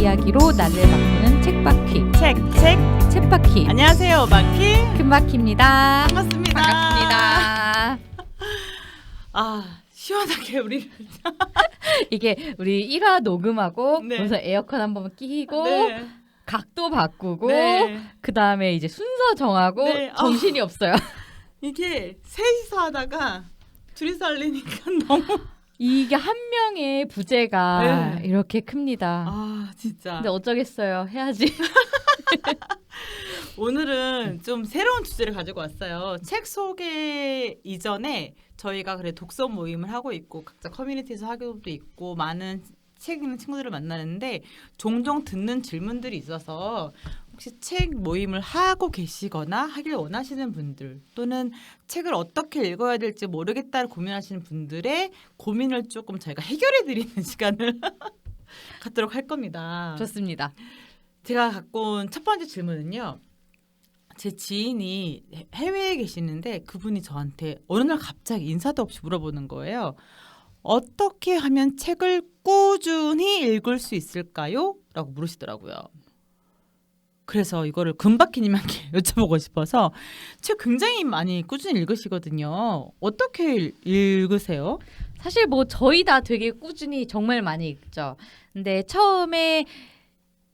이야기로 나를 바꾸는 책바퀴. 책바퀴. 안녕하세요, 마키. 금바퀴입니다. 반갑습니다. 반갑습니다. 시원하게 우리. 이게 우리 1화 녹음하고 네. 벌써 에어컨 한번 끼고 네. 각도 바꾸고 네. 그 다음에 이제 순서 정하고 네. 정신이 없어요. 이게 셋이서 하다가 둘이서 하려니까 너무. 이게 한 명의 부재가 네. 이렇게 큽니다. 진짜. 근데 어쩌겠어요. 해야지. 오늘은 좀 새로운 주제를 가지고 왔어요. 책 소개 이전에 저희가 그래 독서 모임을 하고 있고 각자 커뮤니티에서 하고도 있고 많은 책 읽는 친구들을 만나는데 종종 듣는 질문들이 있어서 혹시 책 모임을 하고 계시거나 하길 원하시는 분들 또는 책을 어떻게 읽어야 될지 모르겠다를 고민하시는 분들의 고민을 조금 저희가 해결해 드리는 시간을 갖도록 할 겁니다. 좋습니다. 제가 갖고 온 첫 번째 질문은요. 제 지인이 해외에 계시는데 그분이 저한테 어느 날 갑자기 인사도 없이 물어보는 거예요. 어떻게 하면 책을 꾸준히 읽을 수 있을까요? 라고 물으시더라고요. 그래서 이거를 금바퀴님한테 여쭤보고 싶어서 책 굉장히 많이 꾸준히 읽으시거든요. 어떻게 읽으세요? 사실 뭐 저희 다 되게 꾸준히 정말 많이 읽죠. 근데 처음에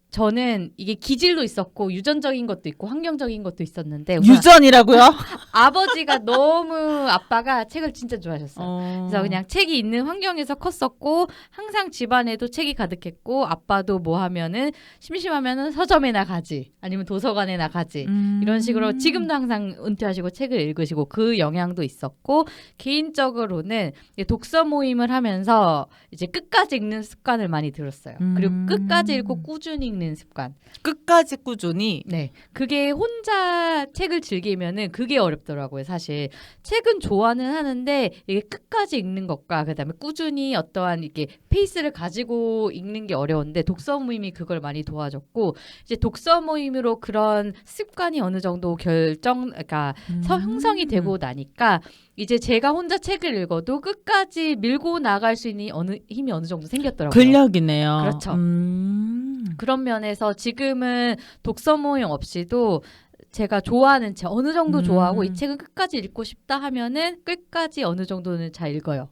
저는 이게 기질도 있었고 유전적인 것도 있고 환경적인 것도 있었는데 유전이라고요? 아버지가 아빠가 책을 진짜 좋아하셨어요. 그래서 그냥 책이 있는 환경에서 컸었고 항상 집안에도 책이 가득했고 아빠도 뭐 하면은 심심하면은 서점에나 가지 아니면 도서관에나 가지 이런 식으로 지금도 항상 은퇴하시고 책을 읽으시고 그 영향도 있었고 개인적으로는 독서 모임을 하면서 이제 끝까지 읽는 습관을 많이 들었어요. 그리고 끝까지 읽고 꾸준히 읽는 습관. 끝까지 꾸준히. 네, 그게 혼자 책을 즐기면은 그게 어렵더라고요. 사실 책은 좋아는 하는데 이게 끝까지 읽는 것과 그다음에 꾸준히 어떠한 이게 페이스를 가지고 읽는 게 어려운데 독서 모임이 그걸 많이 도와줬고 이제 독서 모임으로 그런 습관이 어느 정도 그러니까 형성이 되고 나니까 이제 제가 혼자 책을 읽어도 끝까지 밀고 나갈 수 있는 힘이 어느 정도 생겼더라고요. 근력이네요. 그렇죠. 그런 면에서 지금은 독서 모임 없이도 제가 좋아하는 책 어느 정도 좋아하고 이 책은 끝까지 읽고 싶다 하면은 끝까지 어느 정도는 잘 읽어요.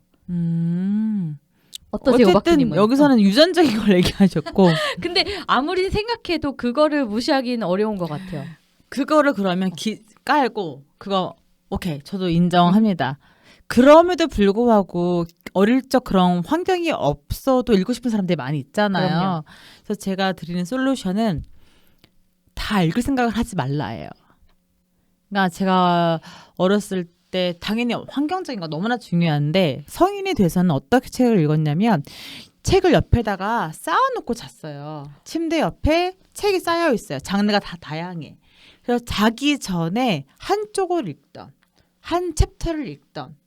어떠세요, 어쨌든 박사님은? 여기서는 유전적인 걸 얘기하셨고 근데 아무리 생각해도 그거를 무시하기는 어려운 것 같아요. 그거를 그러면 깔고 그거 오케이 저도 인정합니다. 그럼에도 불구하고 어릴 적 그런 환경이 없어도 읽고 싶은 사람들이 많이 있잖아요. 그럼요. 그래서 제가 드리는 솔루션은 다 읽을 생각을 하지 말라예요. 그러니까 제가 어렸을 때 당연히 환경적인 거 너무나 중요한데 성인이 돼서는 어떻게 책을 읽었냐면 책을 옆에다가 쌓아놓고 잤어요. 침대 옆에 책이 쌓여 있어요. 장르가 다 다양해. 그래서 자기 전에 한쪽을 읽던 한 챕터를 읽던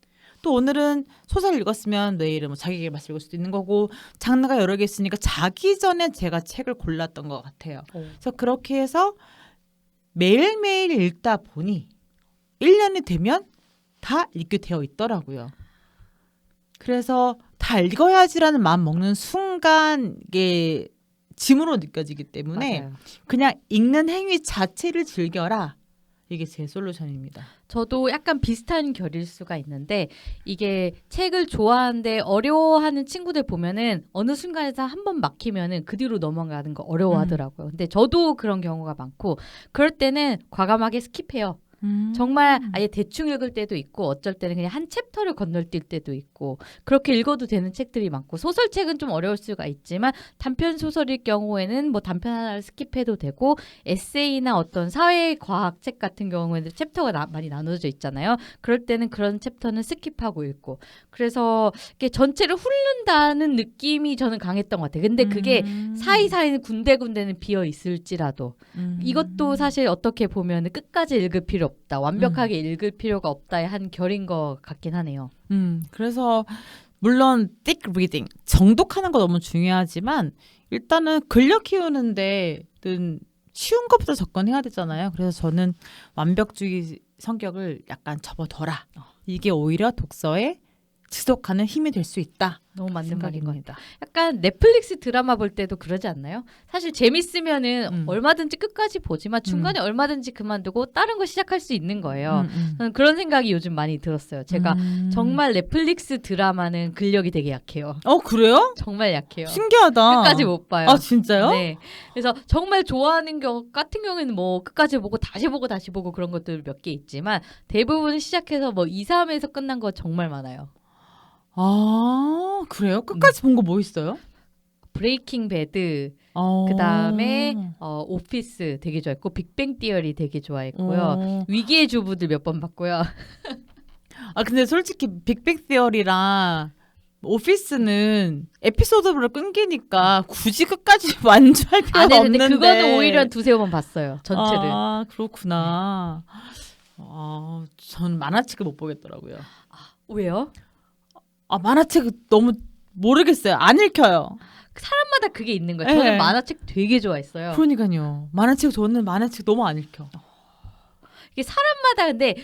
또 오늘은 소설을 읽었으면 내일은 뭐 자기계발 읽을 수도 있는 거고 장르가 여러 개 있으니까 자기 전에 제가 책을 골랐던 것 같아요. 그래서 그렇게 해서 매일매일 읽다 보니 1년이 되면 다 읽게 되어 있더라고요. 그래서 다 읽어야지라는 마음 먹는 순간 이게 짐으로 느껴지기 때문에 맞아요. 그냥 읽는 행위 자체를 즐겨라. 이게 제 솔루션입니다. 저도 약간 비슷한 결일 수가 있는데 이게 책을 좋아하는데 어려워하는 친구들 보면은 어느 순간에서 한 번 막히면은 그 뒤로 넘어가는 거 어려워하더라고요. 근데 저도 그런 경우가 많고 그럴 때는 과감하게 스킵해요. 정말 아예 대충 읽을 때도 있고 어쩔 때는 그냥 한 챕터를 건널뛸 때도 있고 그렇게 읽어도 되는 책들이 많고 소설책은 좀 어려울 수가 있지만 단편 소설일 경우에는 뭐 단편 하나를 스킵해도 되고 에세이나 어떤 사회과학 책 같은 경우에는 챕터가 많이 나눠져 있잖아요. 그럴 때는 그런 챕터는 스킵하고 읽고 그래서 이게 전체를 훑는다는 느낌이 저는 강했던 것 같아요. 근데 그게 사이사이는 군데군데는 비어 있을지라도 이것도 사실 어떻게 보면 끝까지 읽을 필요 없다. 완벽하게 읽을 필요가 없다의 한 결인 것 같긴 하네요. 그래서 물론 thick reading, 정독하는 거 너무 중요하지만 일단은 근력 키우는데 쉬운 것부터 접근해야 되잖아요. 그래서 저는 완벽주의 성격을 약간 접어둬라. 이게 오히려 독서의 지속하는 힘이 될 수 있다. 너무 맞는 말인 것 같아요. 생각입니다. 약간 넷플릭스 드라마 볼 때도 그러지 않나요? 사실 재밌으면은 얼마든지 끝까지 보지만 중간에 얼마든지 그만두고 다른 거 시작할 수 있는 거예요. 저는 그런 생각이 요즘 많이 들었어요. 제가 정말 넷플릭스 드라마는 근력이 되게 약해요. 그래요? 정말 약해요. 신기하다. 끝까지 못 봐요. 아 진짜요? 네. 그래서 정말 좋아하는 것 같은 경우에는 뭐 끝까지 보고 다시 보고 그런 것들 몇 개 있지만 대부분 시작해서 뭐 2, 3에서 끝난 거 정말 많아요. 아 그래요? 끝까지 본 거 뭐 있어요? 브레이킹 배드, 그다음에 오피스 되게 좋아했고 빅뱅 티어리 되게 좋아했고요. 위기의 주부들 몇 번 봤고요. 아 근데 솔직히 빅뱅 시어리랑 오피스는 에피소드별로 끊기니까 굳이 끝까지 완주할 필요가 안 없는데. 했는데 그거는 오히려 한 두세 번 봤어요. 전체를. 아 그렇구나. 전 만화책을 못 보겠더라고요. 왜요? 만화책 너무 모르겠어요. 안 읽혀요. 사람마다 그게 있는 거예요. 네. 저는 만화책 되게 좋아했어요. 그러니까요. 저는 만화책 너무 안 읽혀. 이게 사람마다 근데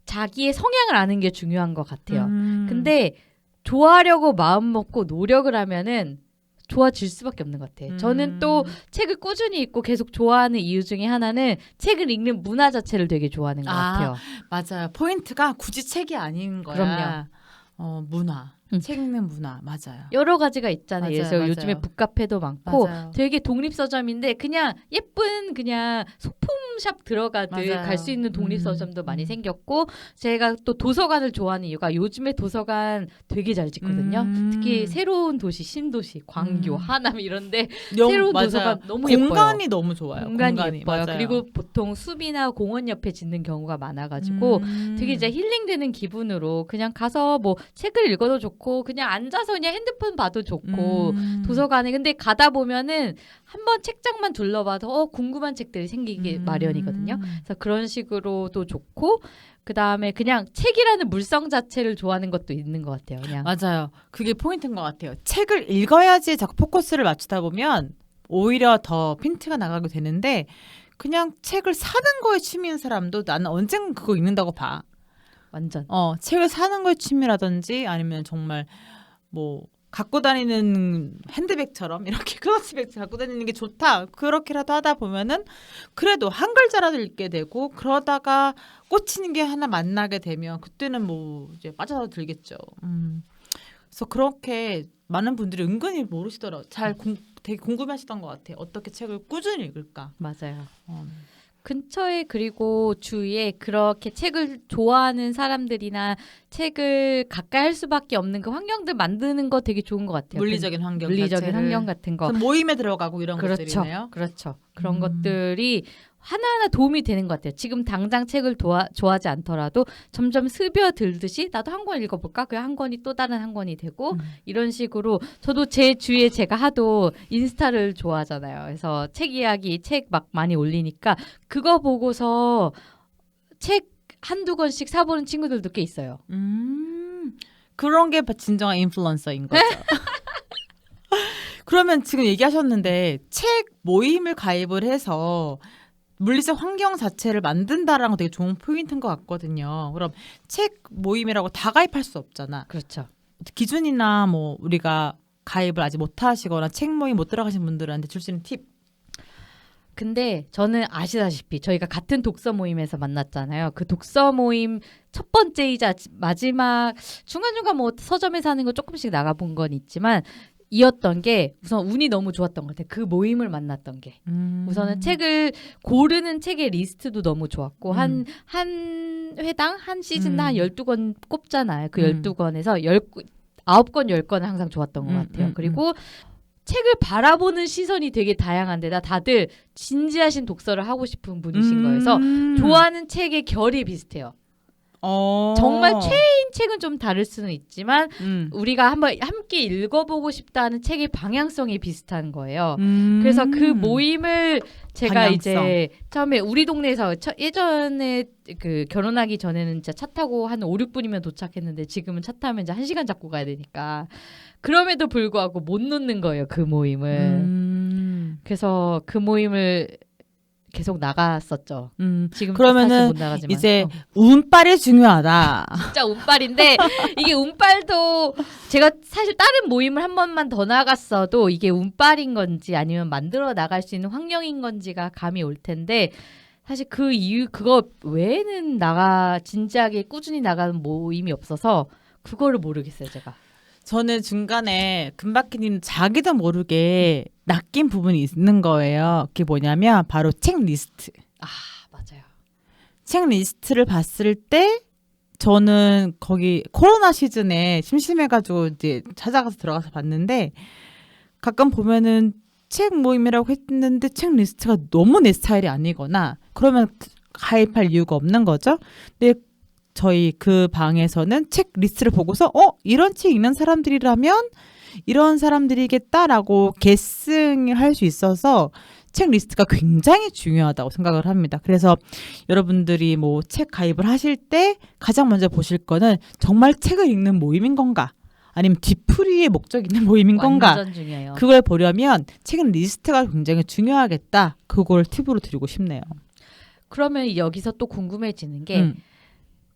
자기의 성향을 아는 게 중요한 것 같아요. 근데 좋아하려고 마음 먹고 노력을 하면은 좋아질 수밖에 없는 것 같아요. 저는 또 책을 꾸준히 읽고 계속 좋아하는 이유 중에 하나는 책을 읽는 문화 자체를 되게 좋아하는 것 같아요. 맞아요. 포인트가 굳이 책이 아닌 거야. 그럼요. 문화. 책 읽는 문화. 맞아요. 여러 가지가 있잖아요. 맞아요, 그래서 맞아요. 요즘에 북카페도 많고 맞아요. 되게 독립서점인데 그냥 예쁜 그냥 소품샵 들어가듯 맞아요. 갈 수 있는 독립서점도 많이 음. 생겼고 제가 또 도서관을 좋아하는 이유가 요즘에 도서관 되게 잘 짓거든요. 특히 새로운 도시, 신도시, 광교, 하남 이런데 새로운 맞아요. 도서관 너무 예뻐요. 공간이 너무 좋아요. 공간이 예뻐요. 맞아요. 그리고 보통 숲이나 공원 옆에 짓는 경우가 많아가지고 되게 이제 힐링되는 기분으로 그냥 가서 뭐 책을 읽어도 좋고 그냥 앉아서 그냥 핸드폰 봐도 좋고 도서관에 근데 가다 보면은 한번 책장만 둘러봐도 궁금한 책들이 생기기 마련이거든요. 그래서 그런 식으로도 좋고 그 다음에 그냥 책이라는 물성 자체를 좋아하는 것도 있는 것 같아요. 그냥 맞아요. 그게 포인트인 것 같아요. 책을 읽어야지 자꾸 포커스를 맞추다 보면 오히려 더 핀트가 나가게 되는데 그냥 책을 사는 거에 취미인 사람도 나는 언젠가 그거 읽는다고 봐. 완전. 책을 사는 거에 취미라든지 아니면 정말 뭐 갖고 다니는 핸드백처럼 이렇게 클러치백 갖고 다니는 게 좋다. 그렇게라도 하다 보면은 그래도 한 글자라도 읽게 되고 그러다가 꽂히는 게 하나 만나게 되면 그때는 뭐 이제 빠져서 들겠죠. 그래서 그렇게 많은 분들이 은근히 모르시더라고요. 되게 궁금해하시던 것 같아요. 어떻게 책을 꾸준히 읽을까? 맞아요. 근처에 그리고 주위에 그렇게 책을 좋아하는 사람들이나 책을 가까이 할 수밖에 없는 그 환경들 만드는 거 되게 좋은 것 같아요. 물리적인 환경 물리적인 자체를. 환경 같은 거. 모임에 들어가고 이런 것들이네요. 그렇죠. 그런 것들이 하나하나 도움이 되는 것 같아요. 지금 당장 책을 좋아하지 않더라도 점점 스며들듯이 나도 한 권 읽어볼까? 그 한 권이 또 다른 한 권이 되고 이런 식으로 저도 제 주위에 제가 하도 인스타를 좋아하잖아요. 그래서 책 이야기, 책 막 많이 올리니까 그거 보고서 책 한두 권씩 사보는 친구들도 꽤 있어요. 그런 게 진정한 인플루언서인 거죠. 그러면 지금 얘기하셨는데 책 모임을 가입을 해서 물리적 환경 자체를 만든다라는 거 되게 좋은 포인트인 것 같거든요. 그럼 책 모임이라고 다 가입할 수 없잖아. 그렇죠. 기준이나 뭐 우리가 가입을 아직 못 하시거나 책 모임 못 들어가신 분들한테 줄 수 있는 팁. 근데 저는 아시다시피 저희가 같은 독서 모임에서 만났잖아요. 그 독서 모임 첫 번째이자 마지막 중간중간 뭐 서점에서 하는 거 조금씩 나가본 건 있지만 이었던 게 우선 운이 너무 좋았던 것 같아요. 그 모임을 만났던 게. 우선은 책을 고르는 책의 리스트도 너무 좋았고 한 회당 한 시즌 한 12권 꼽잖아요. 그 12권에서 9권 10권은 항상 좋았던 것 같아요. 그리고 책을 바라보는 시선이 되게 다양한데다 다들 진지하신 독서를 하고 싶은 분이신 거예요. 그래서 좋아하는 책의 결이 비슷해요. 정말 최애인 책은 좀 다를 수는 있지만 우리가 한번 함께 읽어보고 싶다는 책의 방향성이 비슷한 거예요. 그래서 그 모임을 제가 방향성. 이제 처음에 우리 동네에서 예전에 그 결혼하기 전에는 진짜 차 타고 한 5, 6분이면 도착했는데 지금은 차 타면 이제 1시간 잡고 가야 되니까 그럼에도 불구하고 못 놓는 거예요. 그 모임을. 그래서 그 모임을 계속 나갔었죠. 지금 그러면은 사실 못 나가지만 이제 운빨이 중요하다. 진짜 운빨인데 이게 운빨도 제가 사실 다른 모임을 한 번만 더 나갔어도 이게 운빨인 건지 아니면 만들어 나갈 수 있는 환경인 건지가 감이 올 텐데 사실 그 이유 그거 외에는 진지하게 꾸준히 나가는 모임이 없어서 그거를 모르겠어요 제가. 저는 중간에 금바키님 자기도 모르게 낚인 부분이 있는 거예요. 그게 뭐냐면 바로 책 리스트. 아 맞아요. 책 리스트를 봤을 때 저는 거기 코로나 시즌에 심심해가지고 이제 찾아가서 들어가서 봤는데 가끔 보면은 책 모임이라고 했는데 책 리스트가 너무 내 스타일이 아니거나 그러면 가입할 이유가 없는 거죠. 근데 저희 그 방에서는 책 리스트를 보고서 이런 책 읽는 사람들이라면 이런 사람들이겠다라고 게스팅을 할 수 있어서 책 리스트가 굉장히 중요하다고 생각을 합니다. 그래서 여러분들이 뭐 책 가입을 하실 때 가장 먼저 보실 거는 정말 책을 읽는 모임인 건가? 아니면 뒤풀이의 목적 있는 모임인 건가? 완전 중요해요. 그걸 보려면 책 리스트가 굉장히 중요하겠다. 그걸 팁으로 드리고 싶네요. 그러면 여기서 또 궁금해지는 게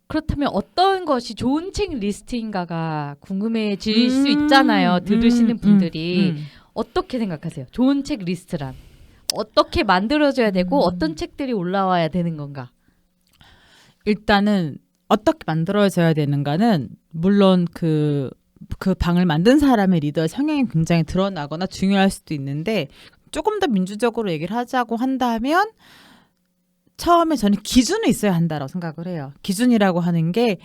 그렇다면 어떤 것이 좋은 책 리스트인가가 궁금해질 수 있잖아요. 들으시는 분들이 어떻게 생각하세요? 좋은 책 리스트란 어떻게 만들어져야 되고 어떤 책들이 올라와야 되는 건가? 일단은 어떻게 만들어져야 되는가는 물론 그 방을 만든 사람의 리더의 성향이 굉장히 드러나거나 중요할 수도 있는데 조금 더 민주적으로 얘기를 하자고 한다면 처음에 저는 기준이 있어야 한다고 생각을 해요. 기준이라고 하는 게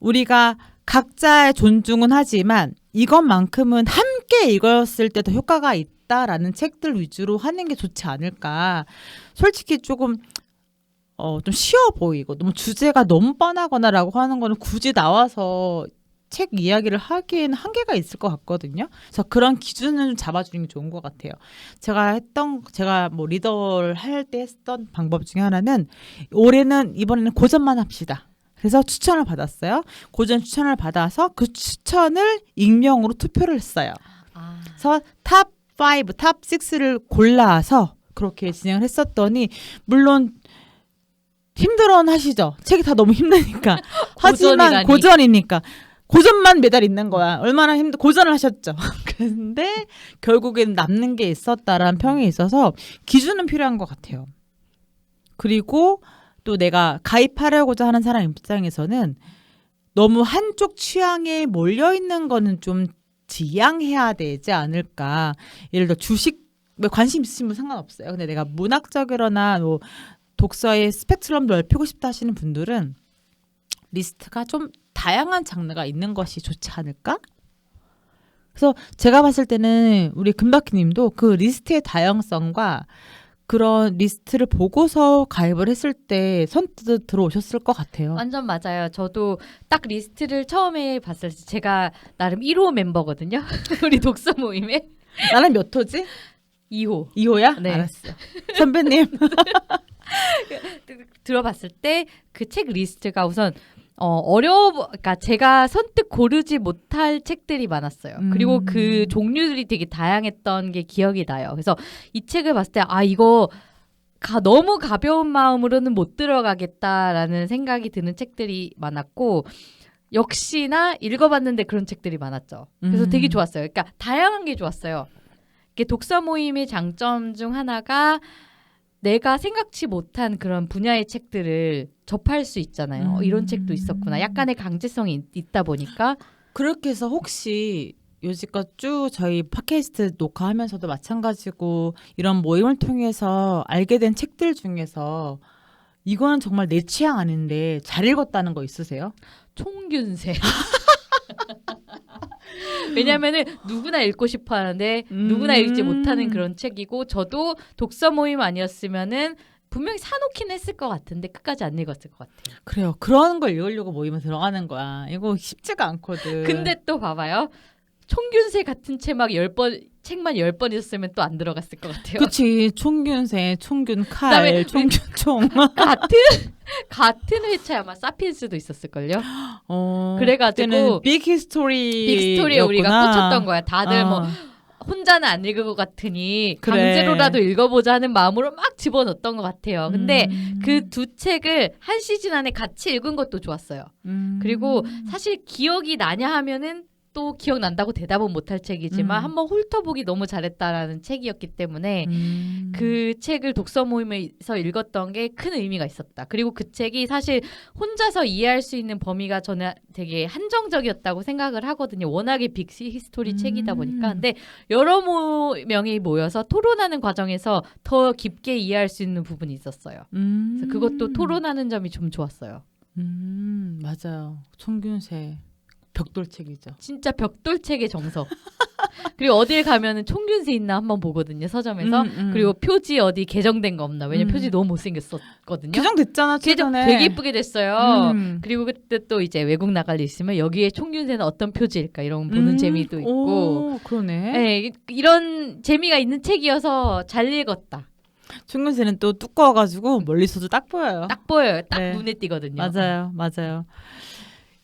우리가 각자의 존중은 하지만 이것만큼은 함께 읽었을 때 더 효과가 있다라는 책들 위주로 하는 게 좋지 않을까. 솔직히 조금 좀 쉬워 보이고 너무 주제가 너무 뻔하거나라고 하는 거는 굳이 나와서 책 이야기를 하기에는 한계가 있을 것 같거든요. 그래서 그런 기준을 좀 잡아주는 게 좋은 것 같아요. 제가 뭐 리더를 할 때 했던 방법 중에 하나는 이번에는 고전만 합시다. 그래서 추천을 받았어요. 고전 추천을 받아서 그 추천을 익명으로 투표를 했어요. 그래서 탑 5, 탑 6를 골라서 그렇게 진행을 했었더니 물론 힘들어는 하시죠. 책이 다 너무 힘드니까. 하지만 고전이니까. 고전만 매달 있는 거야. 얼마나 고전을 하셨죠. 근데 결국엔 남는 게 있었다라는 평이 있어서 기준은 필요한 것 같아요. 그리고 또 내가 가입하려고자 하는 사람 입장에서는 너무 한쪽 취향에 몰려있는 거는 좀 지양해야 되지 않을까. 예를 들어 주식 관심 있으신 분 상관없어요. 근데 내가 문학적이거나 뭐 독서의 스펙트럼 넓히고 싶다 하시는 분들은 리스트가 좀 다양한 장르가 있는 것이 좋지 않을까? 그래서 제가 봤을 때는 우리 금바키님도 그 리스트의 다양성과 그런 리스트를 보고서 가입을 했을 때 선뜻 들어오셨을 것 같아요. 완전 맞아요. 저도 딱 리스트를 처음에 봤을 때 제가 나름 1호 멤버거든요. 우리 독서 모임에. 나는 몇 호지? 2호. 2호야? 네. 알았어. 선배님. 들어봤을 때 그 책 리스트가 우선 그러니까 제가 선뜻 고르지 못할 책들이 많았어요. 그리고 그 종류들이 되게 다양했던 게 기억이 나요. 그래서 이 책을 봤을 때 이거 너무 가벼운 마음으로는 못 들어가겠다라는 생각이 드는 책들이 많았고 역시나 읽어봤는데 그런 책들이 많았죠. 그래서 되게 좋았어요. 그러니까 다양한 게 좋았어요. 이게 독서 모임의 장점 중 하나가 내가 생각지 못한 그런 분야의 책들을 접할 수 있잖아요. 이런 책도 있었구나. 약간의 강제성이 있다 보니까. 그렇게 해서 혹시 요지껏 쭉 저희 팟캐스트 녹화하면서도 마찬가지고 이런 모임을 통해서 알게 된 책들 중에서 이거는 정말 내 취향 아닌데 잘 읽었다는 거 있으세요? 총균세. 왜냐면은 누구나 읽고 싶어 하는데 누구나 읽지 못하는 그런 책이고 저도 독서 모임 아니었으면은 분명히 사놓긴 했을 것 같은데 끝까지 안 읽었을 것 같아요. 그래요. 그런 걸 읽으려고 모임에 들어가는 거야. 이거 쉽지가 않거든. 근데 또 봐봐요. 총균세 같은 책만 10번 있었으면 또 안 들어갔을 것 같아요. 그치. 총균세, 총균칼, 총균총. 같은 회차에 아마 사피엔스도 있었을걸요. 그래가지고 빅스토리에 우리가 꽂혔던 거야. 다들 뭐 혼자는 안 읽을 것 같으니 그래. 강제로라도 읽어보자 하는 마음으로 막 집어넣었던 것 같아요. 근데 그 음. 두 책을 한 시즌 안에 같이 읽은 것도 좋았어요. 그리고 사실 기억이 나냐 하면은 또 기억난다고 대답은 못할 책이지만 한번 훑어보기 너무 잘했다라는 책이었기 때문에 그 책을 독서 모임에서 읽었던 게 큰 의미가 있었다. 그리고 그 책이 사실 혼자서 이해할 수 있는 범위가 저는 되게 한정적이었다고 생각을 하거든요. 워낙에 빅 히스토리 책이다 보니까. 근데 여러 명이 모여서 토론하는 과정에서 더 깊게 이해할 수 있는 부분이 있었어요. 그래서 그것도 토론하는 점이 좀 좋았어요. 맞아요. 총균세 벽돌책이죠. 진짜 벽돌책의 정석. 그리고 어딜 가면은 총균세 있나 한번 보거든요. 서점에서. 그리고 표지 어디 개정된 거 없나. 왜냐면 표지 너무 못생겼었거든요. 개정됐잖아 개정 최근에. 되게 예쁘게 됐어요. 음. 그리고 그때 또 이제 외국 나갈 일 있으면 여기에 총균세는 어떤 표지일까 이런 거 보는 재미도 있고. 오, 그러네. 네, 이런 재미가 있는 책이어서 잘 읽었다. 총균세는 또 두꺼워가지고 멀리서도 딱 보여요. 딱 보여요. 딱 네. 눈에 띄거든요. 맞아요.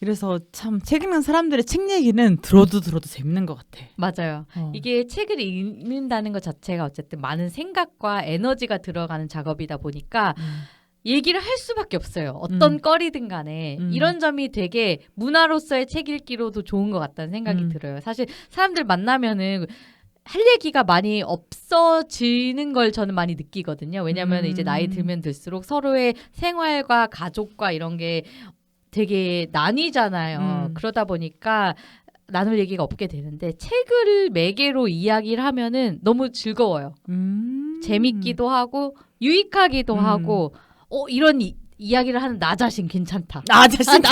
그래서 참 책 읽는 사람들의 책 얘기는 들어도 재밌는 것 같아. 맞아요. 이게 책을 읽는다는 것 자체가 어쨌든 많은 생각과 에너지가 들어가는 작업이다 보니까 얘기를 할 수밖에 없어요. 어떤 거리든 간에. 이런 점이 되게 문화로서의 책 읽기로도 좋은 것 같다는 생각이 들어요. 사실 사람들 만나면은 할 얘기가 많이 없어지는 걸 저는 많이 느끼거든요. 왜냐하면 이제 나이 들면 들수록 서로의 생활과 가족과 이런 게 되게 나뉘잖아요. 그러다 보니까 나눌 얘기가 없게 되는데 책을 매개로 이야기를 하면은 너무 즐거워요. 재밌기도 하고 유익하기도 하고 이런 이야기를 하는 나 자신 괜찮다. 나 자신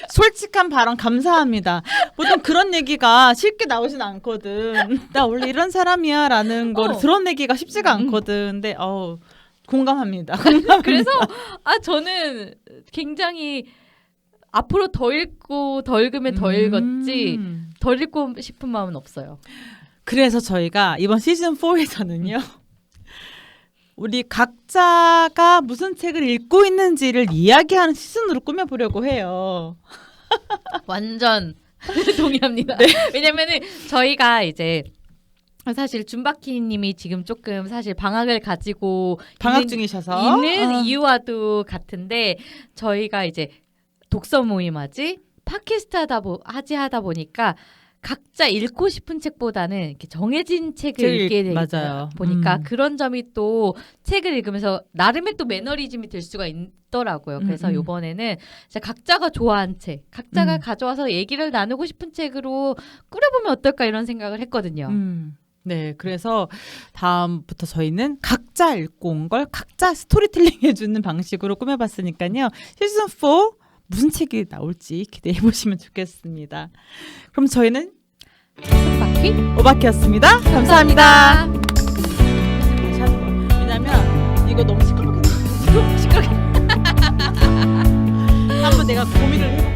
솔직한 발언 감사합니다. 보통 그런 얘기가 쉽게 나오진 않거든. 나 원래 이런 사람이야 라는 걸 드러내기가 쉽지가 않거든. 근데 공감합니다. 그래서 저는 굉장히 앞으로 더 읽고 더 읽으면 더 읽었지 더 읽고 싶은 마음은 없어요. 그래서 저희가 이번 시즌 4에서는요. 우리 각자가 무슨 책을 읽고 있는지를 이야기하는 시즌으로 꾸며보려고 해요. 완전 동의합니다. 네. 왜냐면은 저희가 이제 사실 준바키님이 지금 조금 사실 방학을 가지고 방학 중이셔서 있는 이유와도 같은데 저희가 이제 독서 모임하지 팟캐스트 하다 보니까 각자 읽고 싶은 책보다는 이렇게 정해진 책을 읽게 되다 맞아요. 보니까 그런 점이 또 책을 읽으면서 나름의 또 매너리즘이 될 수가 있더라고요. 그래서 이번에는 각자가 좋아하는 책, 각자가 가져와서 얘기를 나누고 싶은 책으로 꾸려보면 어떨까 이런 생각을 했거든요. 네, 그래서 다음부터 저희는 각자 읽고 온 걸 각자 스토리텔링 해주는 방식으로 꾸며봤으니까요. 시즌 4 무슨 책이 나올지 기대해 보시면 좋겠습니다. 그럼 저희는 바퀴 오바키였습니다. 감사합니다. 왜냐면 이거 너무 시끄럽게 한번 내가 고민을 해볼게.